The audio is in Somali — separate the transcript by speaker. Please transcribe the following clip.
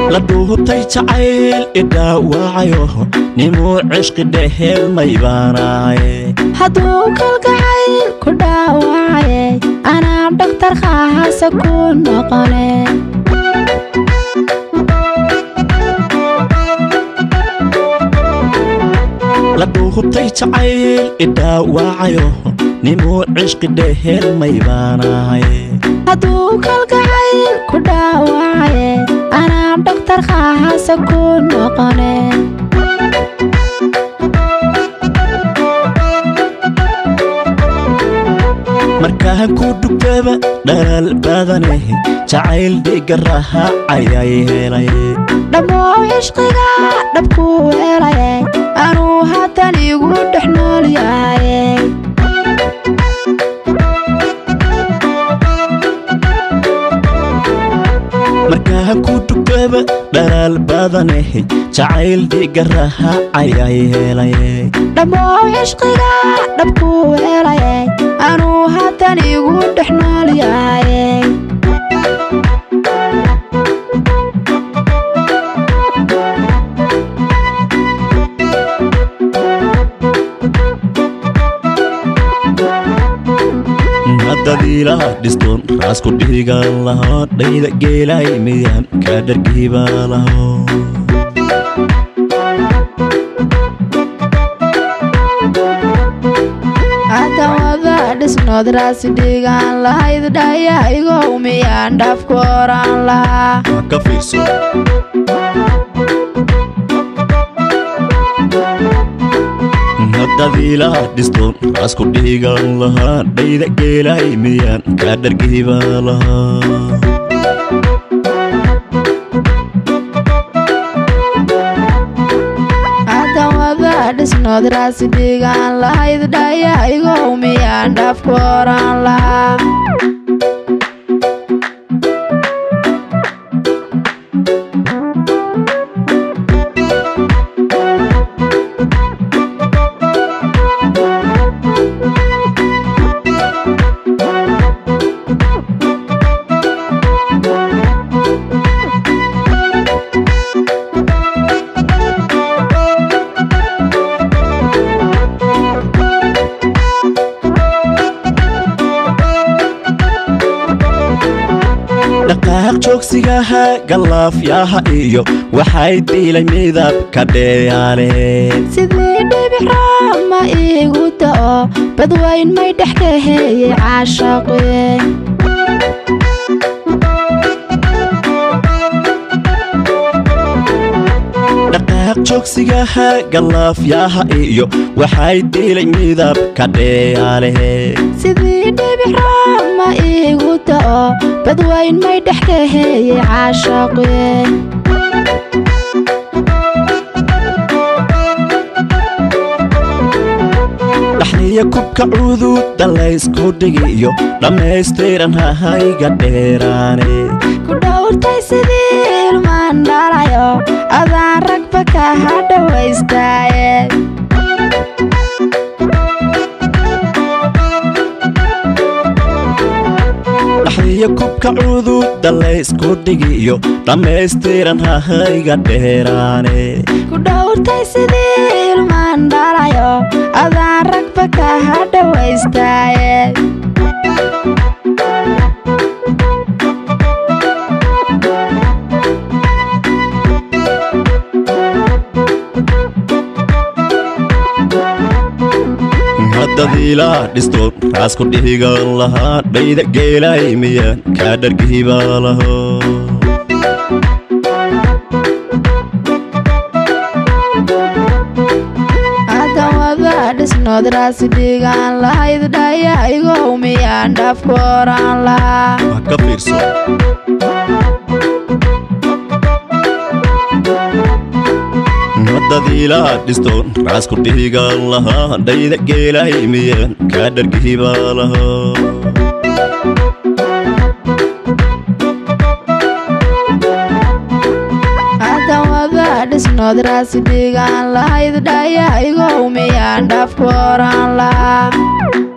Speaker 1: لدوهتي جعيل إداوعيو نمو عشق دهيل ميباناي
Speaker 2: هدو كالجعيل كداوعي أنا دكتور خاص أكون نقلي
Speaker 1: لدوهتي جعيل إداوعيو نمو عشق دهيل ميباناي
Speaker 2: هدو كالجعيل كداوعي أنا دكتور خاص أكون نقلي
Speaker 1: markaan ku dhugaba dhalal badane jacayl dhigaraha ayay helay
Speaker 2: dhammoo ishqiga dhabku helay anuu haatan igu dhex nool yahay
Speaker 1: markaan ku dhugaba dhalal badane jacayl dhigaraha ayay helay
Speaker 2: dhammoo ishqiga dhabku helay anuu haatan igu dhex nool yahay
Speaker 1: madadila diston rasku dhigan laho dhayda geelay miyaan ka dhargiba laho
Speaker 2: dhisnood raasi dhigaan lahayd dhaya igow miyaan dhaafku oran lahaa
Speaker 1: ka fiirso hadadila diston rasku dhigan lahaa dhayda geelay miyaan ka dhargiba lahaa
Speaker 2: dhisnood raasi dhigaan lahayd dhaya igow miyaan dhaafku oran lahaa
Speaker 1: dhaqaaq joogsigaha galaafyaha iyo waxay diilay midab ka dheeyaale
Speaker 2: sidii dhibixraa ma iigu da'o badwayn may dhex ka heeyey caashaqe
Speaker 1: dhaqaaq joogsigaha galaafyaha iyo waxay diilay midab ka dheeyaale
Speaker 2: sidii dhibixraa ma iigu da'o badwayn may dhex ka heeyey caashaqe
Speaker 1: dhaxniya kubka cududa laysku dhigiyo dhammaystiran hahayga dheeraane
Speaker 2: ku dhowrtay sidii ilmaan dhalayo adaan ragba ka hadhawaystaaye
Speaker 1: dhaxniya kubka cududa laysku dhigiyo dhammaystiran hahayga dheeraane
Speaker 2: ku dhowrtay sidii ilmaan dhalayo adaan ragba ka hadhawaystaaye
Speaker 1: hadadila diston rasku dhigan lahaa dhayda geelay miyaan ka dhargiba laho
Speaker 2: dhisnood raasi dhigaan lahayd dhaya igow miyaan dhaafku oran lahaa
Speaker 1: ka fiirso hadadila diston rasku dhigan lahaa dhayda geelay miyaan ka dhargiba laho
Speaker 2: dhisnood raasi dhigaan lahayd dhaya igow miyaan dhaafku oran lahaa